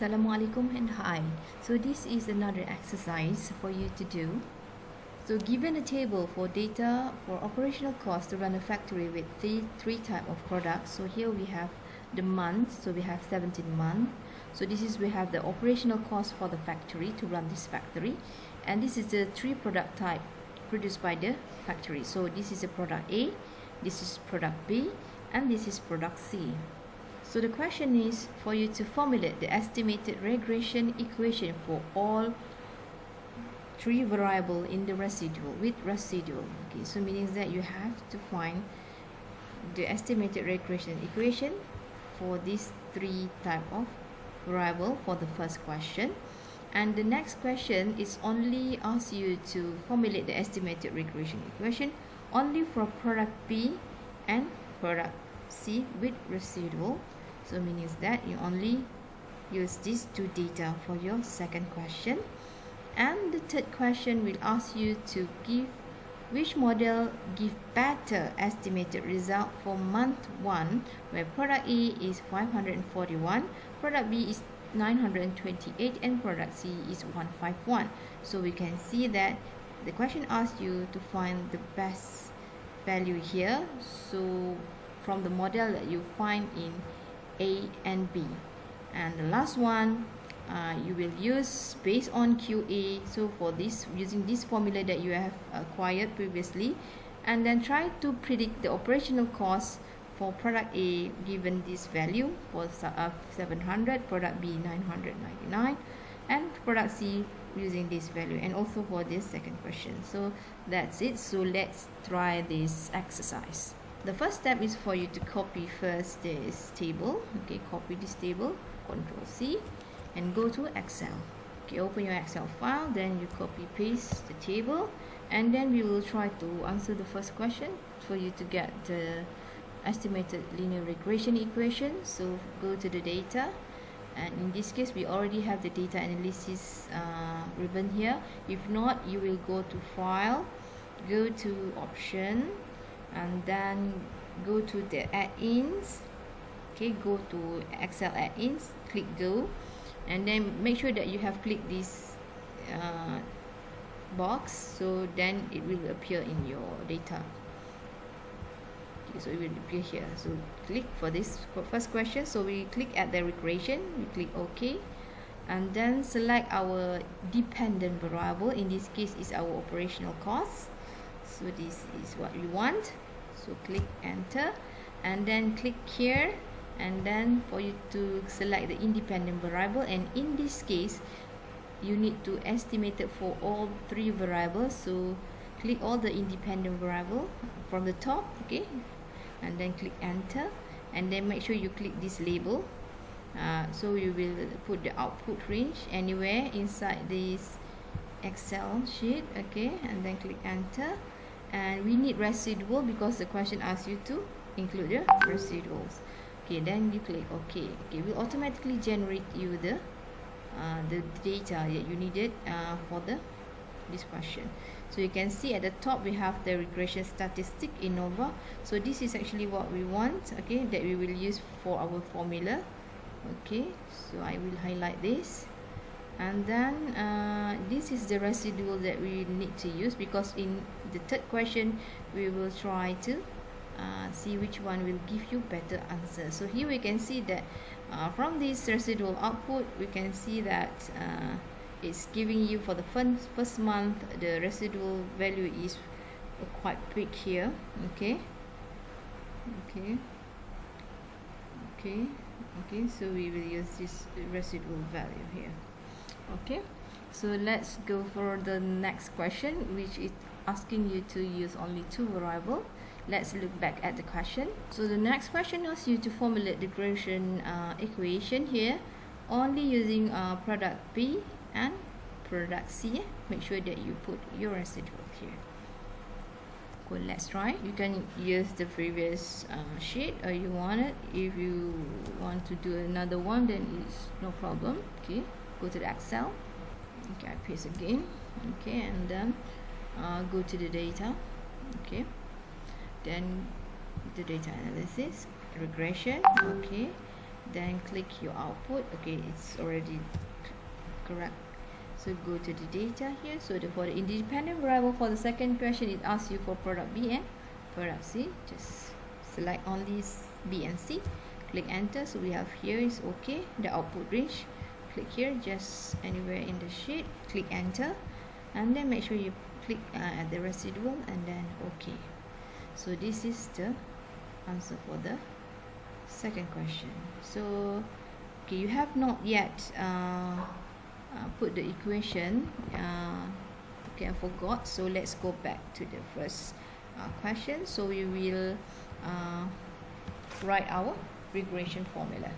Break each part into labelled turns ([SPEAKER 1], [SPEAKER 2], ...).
[SPEAKER 1] Assalamualaikum and hi. So this is another exercise for you to do. So given a table for data for operational cost to run a factory with three type of products. So here we have the month. So we have 17 months. So this is we have the operational cost for the factory to run this factory, and this is the three product type produced by the factory. So this is a product A, this is product B, and this is product C. So the question is for you to formulate the estimated regression equation for all three variable in the residual with residual. Okay, so meaning that you have to find the estimated regression equation for these three type of variable for the first question, and the next question is only ask you to formulate the estimated regression equation only for product B and product C with residual. So meaning that you only use these two data for your second question. And the third question will ask you to give which model give better estimated result for month 1, where product A is 541, product B is 928, and product C is 151. So we can see that the question asks you to find the best value here. So from the model that you find in A and B, and the last one you will use based on QA. So for this, using this formula that you have acquired previously, and then try to predict the operational cost for product A given this value for 700, product B 999, and product C using this value, and also for this second question. So that's it. So let's try this exercise. The first step is for you to copy first this table. Okay, copy this table, Ctrl C, and go to Excel. Okay, open your Excel file, then you copy paste the table, and then we will try to answer the first question for you to get the estimated linear regression equation. So go to the data, and in this case we already have the data analysis ribbon here. If not, you will go to file, go to option, and then go to the add-ins. Okay, go to Excel add-ins, click go, and then make sure that you have clicked this box, so then it will appear in your data. Okay, so it will appear here. So click for this first question. So we click at the regression, we click OK, and then select our dependent variable. In this case is our operational cost. So this is what we want. So click enter, and then click here, and then for you to select the independent variable, and in this case you need to estimate it for all three variables. So click all the independent variable from the top, okay, and then click enter, and then make sure you click this label. So you will put the output range anywhere inside this Excel sheet, okay, and then click enter. And we need residual because the question asks you to include the residuals. Okay, then you click OK. Okay, will automatically generate you the data that you needed for this question. So you can see at the top we have the regression statistic ANOVA. So this is actually what we want, okay, that we will use for our formula. Okay, so I will highlight this, and then this is the residual that we need to use, because in the third question we will try to see which one will give you better answer. So here we can see that from this residual output we can see that it's giving you for the first month the residual value is quite big here. Okay, so we will use this residual value here. Okay, so let's go for the next question, which is asking you to use only two variables. Let's look back at the question. So the next question asks you to formulate the regression equation here only using product B and product C. Make sure that you put your residual here. Cool, let's try. You can use the previous sheet, or you want it. If you want to do another one, then it's no problem. Okay, go to the Excel. Okay, I paste again. Okay, and then go to the data. Okay, then the data analysis, regression. Okay, then click your output. Okay, it's already correct. So go to the data here. So for the independent variable for the second question, it asks you for product B and product C. Just select only B and C, click enter. So we have here is okay, the output range. Click here, just anywhere in the sheet, click enter, and then make sure you click at the residual and then okay. So this is the answer for the second question. So okay, you have not yet put the equation. Okay, I forgot. So let's go back to the first question. So we will write our regression formula.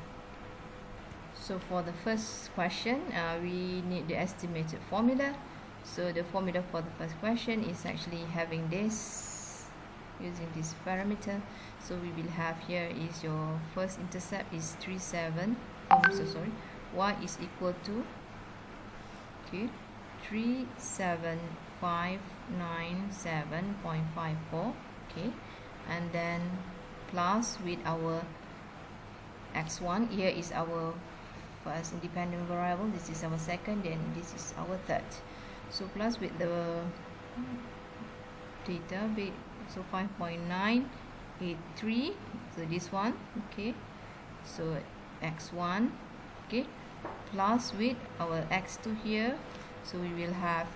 [SPEAKER 1] So for the first question, we need the estimated formula. So the formula for the first question is actually having this, using this parameter. So we will have here is your first intercept is 37. Y is equal to 37597.54. Okay, and then plus with our x1. Here is our first independent variable, this is our second, and this is our third. So plus with the data bit, so 5.983, so this one. Okay, so x1. Okay, plus with our x2 here, so we will have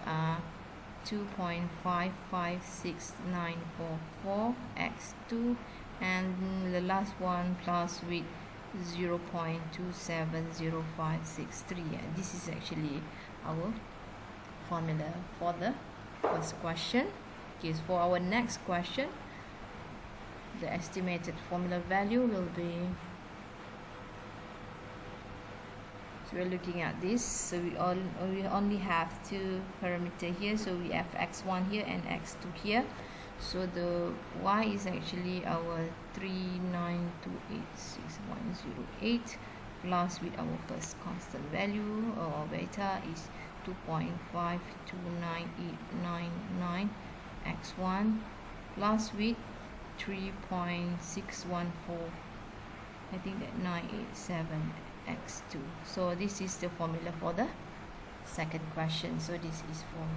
[SPEAKER 1] 2.556944 x2, and the last one plus with 0.270563. and this is actually our formula for the first question. Okay, so for our next question, the estimated formula value will be, so we're looking at this. So we only have two parameters here, so we have x1 here and x2 here. So the y is actually our 39286.108 plus with our first constant value or beta is 2.529899 x1 plus with 3.614, I think that 987 x2. So this is the formula for the second question. So this is for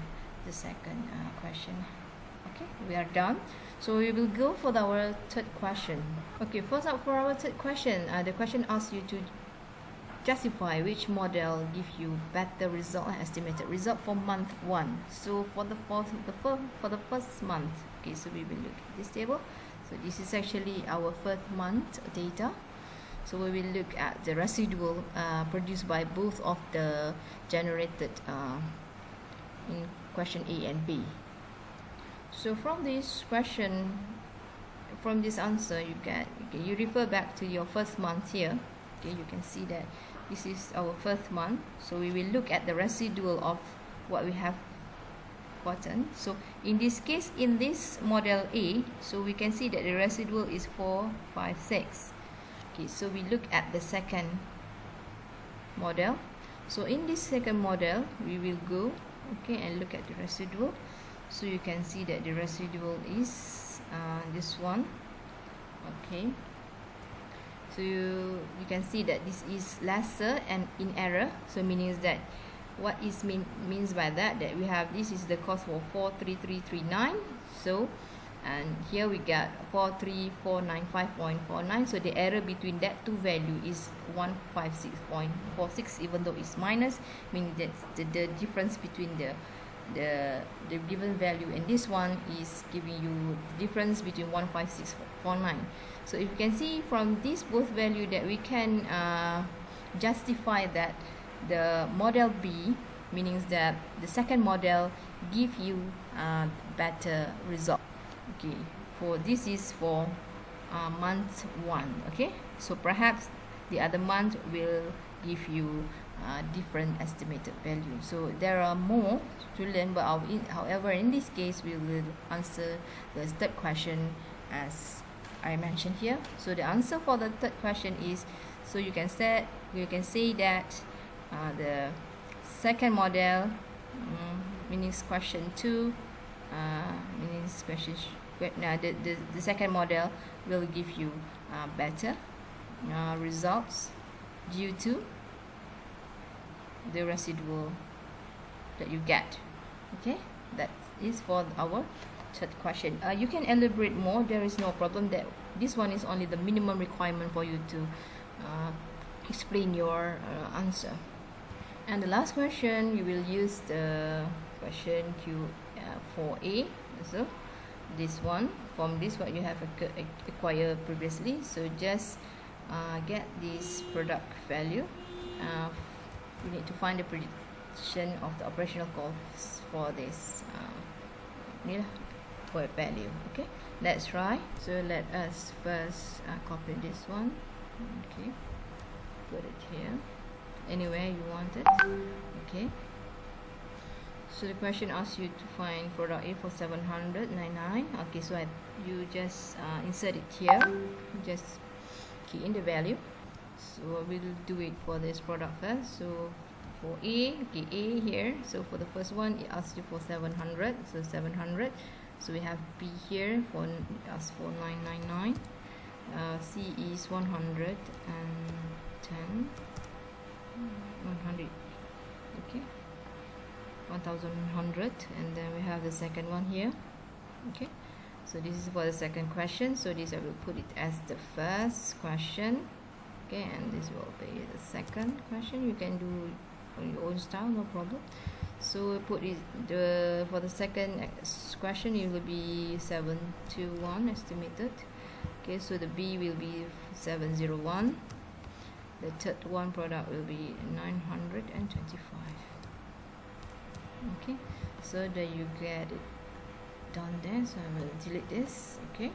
[SPEAKER 1] the second question. Okay, we are done. So we will go for our third question. Okay, first up for our third question, the question asks you to justify which model give you better result and estimated result for month 1. So for the first month, okay, so we will look at this table. So this is actually our first month data. So we will look at the residual produced by both of the generated in question A and B. So from this question, from this answer, you refer back to your first month here. Okay, you can see that this is our first month. So we will look at the residual of what we have gotten. So in this case, in this model A, so we can see that the residual is 456. Okay, so we look at the second model. So in this second model, we will go and look at the residual. So you can see that the residual is this one. Okay, so you can see that this is lesser and in error. So meaning that what is means by that we have, this is the cost for 43339. So and here we got 43495.49. so the error between that two value is 156.46, even though it's minus, meaning that the difference between the given value and this one is giving you difference between 15649. So if you can see from this both value that we can justify that the model B, meaning that the second model give you better result. Okay, for this is for month 1. Okay, so perhaps the other month will give you different estimated value. So there are more to learn, but however in this case we will answer the third question as I mentioned here. So the answer for the third question is, so you can say that the second model, meaning question 2, meaning question the second model will give you better results due to the residual that you get. Okay, that is for our third question. You can elaborate more, there is no problem. That this one is only the minimum requirement for you to explain your answer. And the last question, you will use the question Q4A. So this one, from this what you have acquired previously, so just get this product value. You need to find the prediction of the operational costs for this for value. Okay, let's try. So let us first copy this one. Okay, put it here anywhere you want it. Okay, so the question asks you to find product A for 799. Okay, so you just insert it here, just key in the value. So we'll do it for this product first. So for A, okay, A here. So for the first one, it asks you for 700. So 700. So we have B here for asks for 999. C is 110. 100. Okay. 1100. And then we have the second one here. Okay. So this is for the second question. So this I will put it as the first question. Okay, and this will be the second question. You can do on your own style, no problem. So put it for the second question, it will be 721 estimated. Okay, so the B will be 701. The third one product will be 925. Okay, so that you get it done there. So I will delete this. Okay.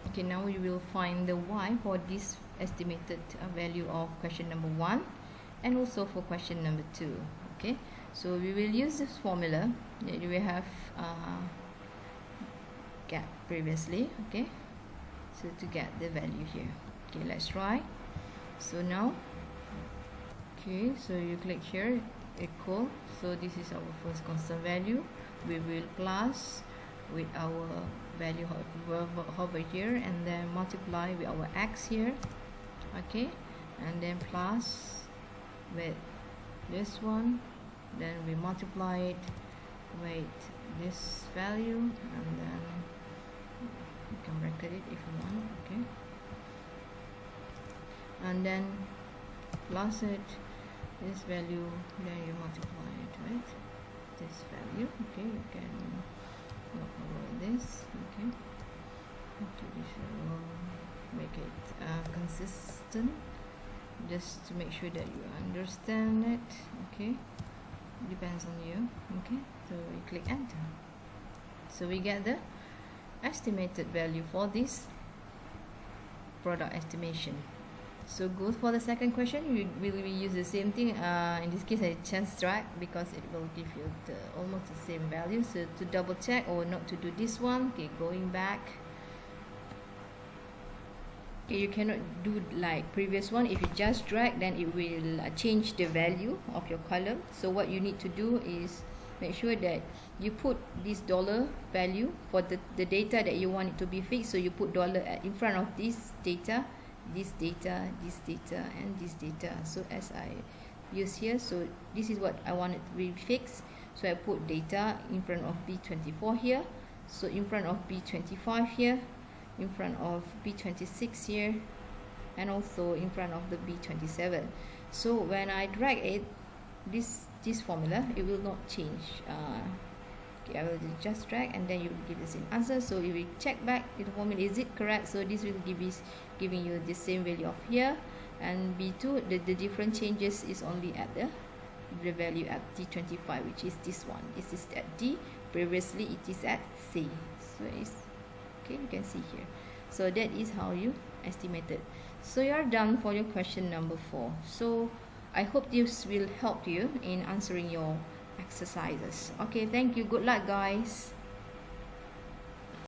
[SPEAKER 1] Okay, now we will find the Y for this estimated value of question number 1 and also for question number 2. Okay, so we will use this formula that we have get previously. Okay, so to get the value here. Okay, let's try. So now, okay, so you click here, equal. So this is our first constant value. We will plus with our value hover here and then multiply with our x here. Okay, and then plus with this one, then we multiply it with this value, and then you can bracket it if you want. Okay, and then plus it this value, then you multiply it with this value. Okay, you can over this. Okay, this will make it consistent, just to make sure that you understand it. Okay, depends on you. Okay, so we click enter. So we get the estimated value for this product estimation. So go for the second question. We will use the same thing. In this case, I chance drag because it will give you almost the same value. So to double check or not to do this one, okay, going back. Okay, you cannot do like previous one. If you just drag, then it will change the value of your column. So what you need to do is make sure that you put this dollar value for the data that you want it to be fixed. So you put dollar in front of this data, this data, this data, and this data. So as I use here, so this is what I want it to be fixed. So I put data in front of B24 here, so in front of B25 here, in front of B26 here, and also in front of the B27. So when I drag it, this formula, it will not change. Okay, I will just drag and then you will give the same answer. So if we check back the formula, is it correct? So this will giving you the same value of here, and B2, the different changes is only at the value at D25, which is this one. It is at D, previously it is at C. So it's okay, you can see here. So that is how you estimate it. So you are done for your question number 4. So I hope this will help you in answering your exercises. Okay, thank you. Good luck, guys.